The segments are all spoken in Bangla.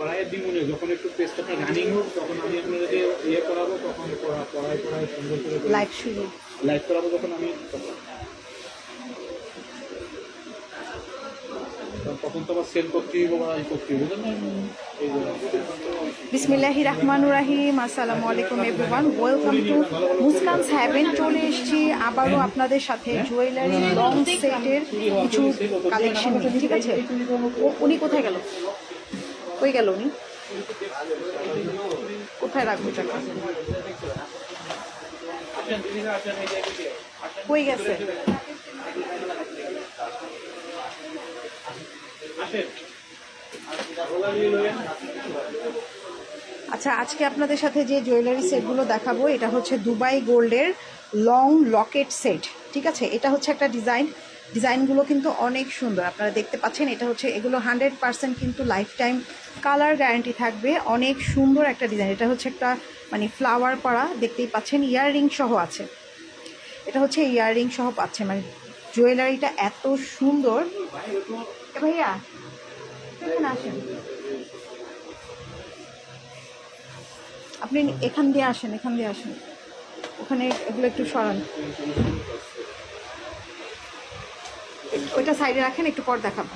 পড়ায় দিমুনে যখন একটু পেজটা রানিং হোক তখন আমি আপনাদেরকে ইয়ে করাবো, তখন পড়ায় সুন্দর করে লাইভ শুরু লাইভ করাবো, তখন আমি তখন তো আবার সেল করতে হইব বা ই করতে হইব, বুঝলেন? বিসমিল্লাহির রহমানির রহিম। আসসালামু আলাইকুম এভরিওয়ান, ওয়েলকাম টু মুস্কানস হ্যাভেন। চলে এসেছি আবারও আপনাদের সাথে জুয়েলারি লং সেটের কিছু কালেকশন, ঠিক আছে? উনি কোথায় গেল? কই গেল উনি? কোথায় রাখবো টাকা? কই গেছে? আচ্ছা, আজকে আপনাদের সাথে যে জুয়েলারি সেটগুলো দেখাবো এটা হচ্ছে দুবাই গোল্ডের লং লকেট সেট, ঠিক আছে? এটা হচ্ছে একটা ডিজাইনগুলো কিন্তু অনেক সুন্দর, আপনারা দেখতে পাচ্ছেন। এটা হচ্ছে এগুলো 100% কিন্তু লাইফ টাইম কালার গ্যারান্টি থাকবে। অনেক সুন্দর একটা ডিজাইন। এটা হচ্ছে একটা মানে ফ্লাওয়ার করা, দেখতেই পাচ্ছেন। ইয়াররিং সহ আছে, এটা হচ্ছে ইয়াররিং সহ পাচ্ছে। মানে জুয়েলারিটা এত সুন্দর। ভাইয়া এখানে আসেন, আপনি এখান দিয়ে আসেন, এখান দিয়ে আসেন। ওখানে এগুলো একটু সরান, ওইটা সাইডে রাখেন, একটু পর দেখাবো।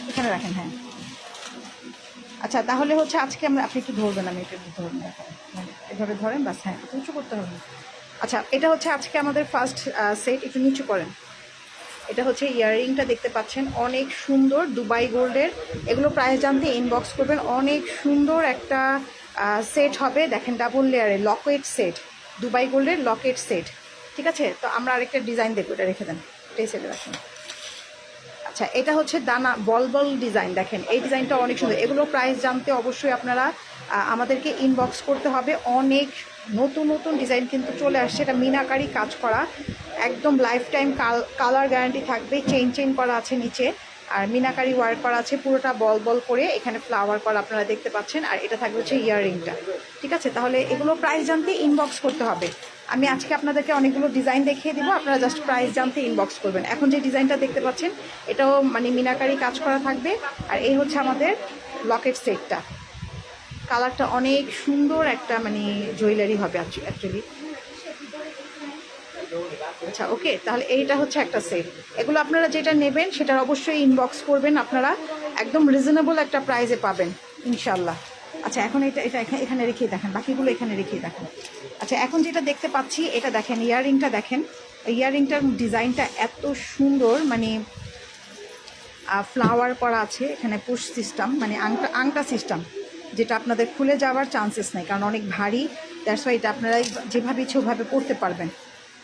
এখানে রাখেন, হ্যাঁ। আচ্ছা, তাহলে হচ্ছে আজকে আপনি একটু ধরবেন, আমি একটু ধরুন, এভাবে ধরেন, বাস। হ্যাঁ, নিচু করতে হবে। আচ্ছা, এটা হচ্ছে আজকে আমাদের ফার্স্ট সেট। একটু নিচু করেন। এটা হচ্ছে ইয়াররিংটা, দেখতে পাচ্ছেন অনেক সুন্দর, দুবাই গোল্ডের। এগুলো প্রাইস জানতে ইনবক্স করবেন। অনেক সুন্দর একটা সেট হবে, দেখেন, ডাবল লেয়ারের লকেট সেট, দুবাই গোল্ডের লকেট সেট, ঠিক আছে? তো আমরা আরেকটা ডিজাইন দেখবো, এটা রেখে দেন, এটাই সেটে রাখুন। আচ্ছা, এটা হচ্ছে দানা বল বল ডিজাইন, দেখেন এই ডিজাইনটা অনেক সুন্দর। এগুলো প্রাইস জানতে অবশ্যই আপনারা আমাদেরকে ইনবক্স করতে হবে। অনেক নতুন নতুন ডিজাইন কিন্তু চলে আসছে। এটা মিনাকারি কাজ করা, একদম লাইফ টাইম কালার গ্যারান্টি থাকবে। চেইন করা আছে নিচে, আর মিনাকারি ওয়ার্ক করা আছে, পুরোটা বল বল করে এখানে ফ্লাওয়ার করা আপনারা দেখতে পাচ্ছেন। আর এটা থাকবে হচ্ছে ইয়াররিংটা, ঠিক আছে? তাহলে এগুলো প্রাইস জানতে ইনবক্স করতে হবে। আমি আজকে আপনাদেরকে অনেকগুলো ডিজাইন দেখিয়ে দিব, আপনারা জাস্ট প্রাইস জানতে ইনবক্স করবেন। এখন যে ডিজাইনটা দেখতে পাচ্ছেন এটাও মানে মিনাকারি কাজ করা থাকবে। আর এই হচ্ছে আমাদের লকেট সেটটা, কালারটা অনেক সুন্দর একটা মানে জুয়েলারি হবে অ্যাকচুয়ালি। আচ্ছা, ওকে, তাহলে এইটা হচ্ছে একটা সেট। এগুলো আপনারা যেটা নেবেন সেটার অবশ্যই ইনবক্স করবেন, আপনারা একদম রিজনেবল একটা প্রাইসে পাবেন ইনশাল্লাহ। আচ্ছা, এখন এটা এখানে রেখেই দেখেন, বাকিগুলো এখানে রেখেই দেখেন। আচ্ছা, এখন যেটা দেখতে পাচ্ছি এটা দেখেন, ইয়াররিংটা দেখেন। ইয়াররিংটার ডিজাইনটা এত সুন্দর, মানে ফ্লাওয়ার করা আছে এখানে, পুশ সিস্টেম, মানে আংটা সিস্টেম, যেটা আপনাদের খুলে যাওয়ার চান্সেস নেই, কারণ অনেক ভারী। দ্যাটস ওয়াই এটা আপনারা যেভাবে ইচ্ছে ওভাবে পড়তে পারবেন।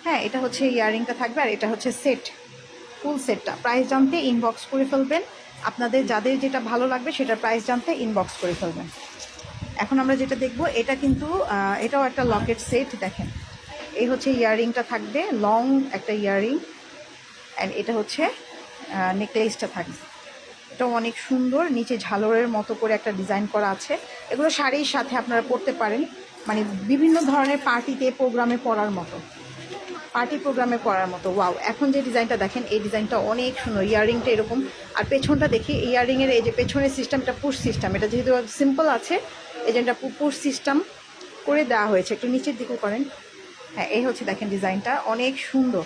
হ্যাঁ, এটা হচ্ছে ইয়াররিংটা থাকবে, আর এটা হচ্ছে সেট, ফুল সেটটা। প্রাইস জানতে ইনবক্স করে ফেলবেন, আপনাদের যাদের যেটা ভালো লাগবে সেটার প্রাইস জানতে ইনবক্স করে ফেলবেন। এখন আমরা যেটা দেখব এটা কিন্তু এটাও একটা লকেট সেট, দেখেন এই হচ্ছে ইয়াররিংটা থাকবে, লং একটা ইয়াররিং। অ্যান্ড এটা হচ্ছে নেকলেসটা থাকবে, এটাও অনেক সুন্দর। নিচে ঝালরের মতো করে একটা ডিজাইন করা আছে। এগুলো শাড়ির সাথে আপনারা পরতে পারেন, মানে বিভিন্ন ধরনের পার্টিতে প্রোগ্রামে পরার মতো, ওয়াও! এখন যে ডিজাইনটা দেখেন এই ডিজাইনটা অনেক সুন্দর। ইয়াররিংটা এরকম, আর পেছনটা দেখি ইয়াররিংয়ের এই যে পেছনের সিস্টেমটা পুশ সিস্টেম। এটা যেহেতু সিম্পল আছে এই যে এটা পুশ সিস্টেম করে দেওয়া হয়েছে। একটু নিচের দিকেও করেন। হ্যাঁ, এই হচ্ছে দেখেন ডিজাইনটা অনেক সুন্দর।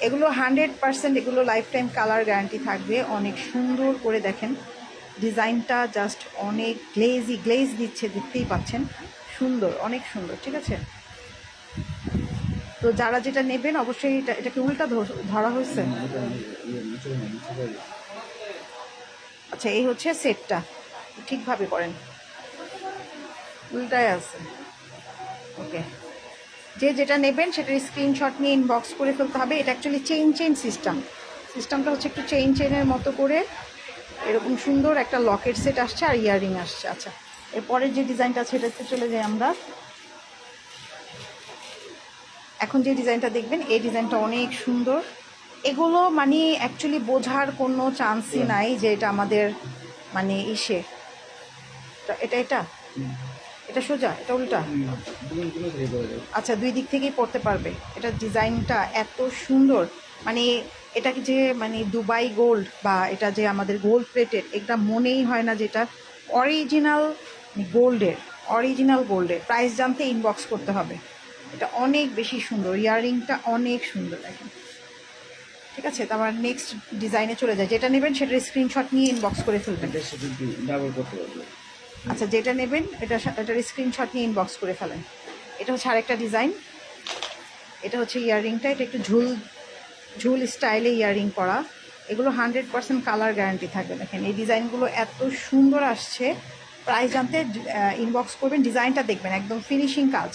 এগুলো 100% এগুলো লাইফ টাইম কালার গ্যারান্টি থাকবে। অনেক সুন্দর করে দেখেন ডিজাইনটা, জাস্ট অনেক গ্লেজ দিচ্ছে, দেখতেই পাচ্ছেন, সুন্দর, অনেক সুন্দর, ঠিক আছে? তো যারা যেটা নেবেন অবশ্যই এটাকে উল্টা ধরা হয়েছে। আচ্ছা, এই হচ্ছে সেটটা, ঠিকভাবে করেন, উল্টায় আছে। ওকে, যে যেটা নেবেন সেটার স্ক্রিনশট নিয়ে ইনবক্স করে ফেলতে হবে। এটা অ্যাকচুয়ালি চেইন সিস্টেমটা হচ্ছে একটু চেইনের মতো করে এরকম সুন্দর একটা লকেট সেট আসছে, আর ইয়াররিং আসছে। আচ্ছা, এরপরের যে ডিজাইনটা আছে এটাতে চলে যাই আমরা। এখন যে ডিজাইনটা দেখবেন এই ডিজাইনটা অনেক সুন্দর। এগুলো মানে অ্যাকচুয়ালি বোঝার কোনো চান্সই নাই যে এটা আমাদের মানে এটা এটা এটা সোজা, এটা উল্টা। আচ্ছা, দুই দিক থেকেই পড়তে পারবে। এটা ডিজাইনটা এত সুন্দর, মানে এটা কি যে মানে দুবাই গোল্ড বা এটা যে আমাদের গোল্ড প্লেটেড, এটা মনেই হয় না যে এটা অরিজিনাল গোল্ডের। প্রাইস জানতে ইনবক্স করতে হবে। এটা অনেক বেশি সুন্দর, ইয়াররিংটা অনেক সুন্দর দেখেন। ঠিক আছে, তারপর নেক্সট ডিজাইনে চলে যায়। যেটা নেবেন সেটার স্ক্রিনশট নিয়ে ইনবক্স করে ফেলবেন। ডাবল করতে পারবো। আচ্ছা, যেটা নেবেন এটার স্ক্রিনশট নিয়ে ইনবক্স করে ফেলেন। এটা হচ্ছে আরেকটা ডিজাইন। এটা হচ্ছে ইয়াররিংটা, এটা একটু ঝুল স্টাইলে ইয়াররিং করা। এগুলো 100% কালার গ্যারান্টি থাকবে। দেখেন এই ডিজাইনগুলো এত সুন্দর আসছে। প্রাইস জানতে ইনবক্স করবেন, ডিজাইনটা দেখবেন, একদম ফিনিশিং কাজ।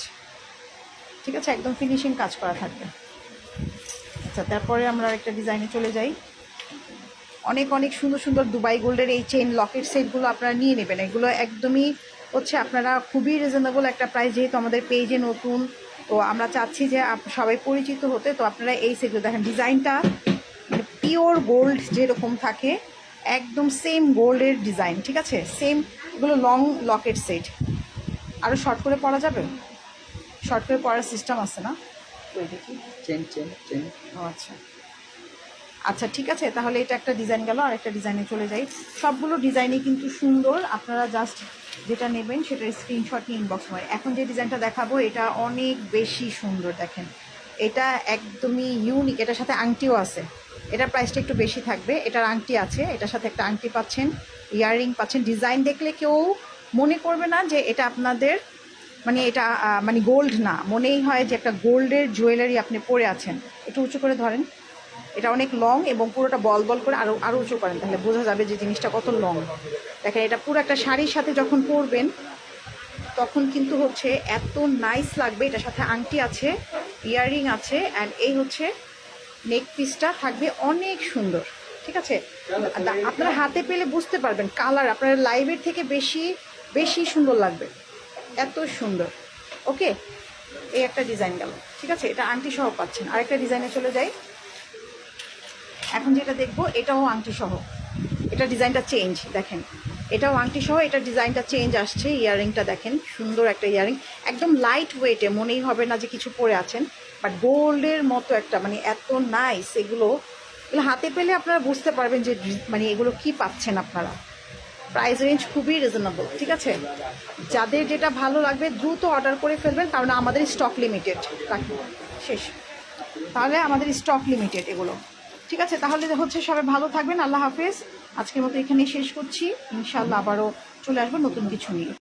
ঠিক আছে, একদম ফিনিশিং কাজ করা থাকবে। আচ্ছা, তারপরে আমরা আরেকটা ডিজাইনে চলে যাই। অনেক অনেক সুন্দর সুন্দর দুবাই গোল্ডের এই চেইন লকেট সেটগুলো আপনারা নিয়ে নেবেন। এগুলো একদমই হচ্ছে আপনারা খুবই রিজনেবল একটা প্রাইস, যেহেতু আমাদের পেজে নতুন, তো আমরা চাচ্ছি যে সবাই পরিচিত হতে। তো আপনারা এই সেটগুলো দেখেন, ডিজাইনটা মানে পিওর গোল্ড যেরকম থাকে একদম সেম গোল্ডের ডিজাইন। ঠিক আছে, সেম। এগুলো লং লকেট সেট। আরও শর্ট করে পরা যাবে, শর্ট করে পরার সিস্টেম আছে না? ওই দেখি চেন চেন চেন। ও আচ্ছা আচ্ছা, ঠিক আছে, তাহলে এটা একটা ডিজাইন গেল। আর একটা ডিজাইনে চলে যাই। সবগুলো ডিজাইনই কিন্তু সুন্দর। আপনারা জাস্ট যেটা নেবেন সেটার স্ক্রিনশট নিয়ে ইনবক্স করে। এখন যে ডিজাইনটা দেখাবো এটা অনেক বেশি সুন্দর দেখেন। এটা একদমই ইউনিক। এটার সাথে আংটিও আছে। এটার প্রাইসটা একটু বেশি থাকবে। এটার আংটি আছে, এটার সাথে একটা আংটি পাচ্ছেন, ইয়াররিং পাচ্ছেন। ডিজাইন দেখলে কেউ মনে করবে না যে এটা আপনাদের মানে এটা মানে গোল্ড না, মনেই হয় যে একটা গোল্ডের জুয়েলারি আপনি পরে আছেন। একটু উঁচু করে ধরেন। এটা অনেক লং এবং পুরোটা বল বল করে আরও উঁচু করেন, তাহলে বোঝা যাবে যে জিনিসটা কত লং। দেখেন এটা পুরো একটা শাড়ির সাথে যখন পরবেন তখন কিন্তু হচ্ছে এত নাইস লাগবে। এটার সাথে আংটি আছে, ইয়াররিং আছে, অ্যান্ড এই হচ্ছে নেক পিসটা থাকবে অনেক সুন্দর। ঠিক আছে, আপনারা হাতে পেলে বুঝতে পারবেন কালার আপনার লাইভের থেকে বেশি বেশি সুন্দর লাগবে, এত সুন্দর। ওকে, এই একটা ডিজাইন গেল। ঠিক আছে, এটা আংটি সহ পাচ্ছেন। আরেকটা ডিজাইনে চলে যাই। এখন যেটা দেখবো এটাও আংটি সহ। এটা ডিজাইনটা চেঞ্জ দেখেন, এটাও আংটি সহ, এটা ডিজাইনটা চেঞ্জ আসছে। ইয়াররিংটা দেখেন, সুন্দর একটা ইয়াররিং, একদম লাইট ওয়েটে, মনেই হবে না যে কিছু পরে আছেন, বাট গোল্ডের মতো একটা মানে এত নাইস। এগুলো হাতে পেলে আপনারা বুঝতে পারবেন যে মানে এগুলো কি পাচ্ছেন আপনারা। প্রাইস রেঞ্জ খুবই রিজনেবল। ঠিক আছে, যাদের যেটা ভালো লাগবে দ্রুত অর্ডার করে ফেলবেন, কারণ আমাদের স্টক লিমিটেড। শেষ, তাহলে আমাদের স্টক লিমিটেড এগুলো। ঠিক আছে, তাহলে হচ্ছে সবাই ভালো থাকবেন। আল্লাহ হাফেজ। আজকের মতো এখানেই শেষ করছি। ইনশাআল্লাহ আবারও চলে আসবো নতুন কিছু নিয়ে।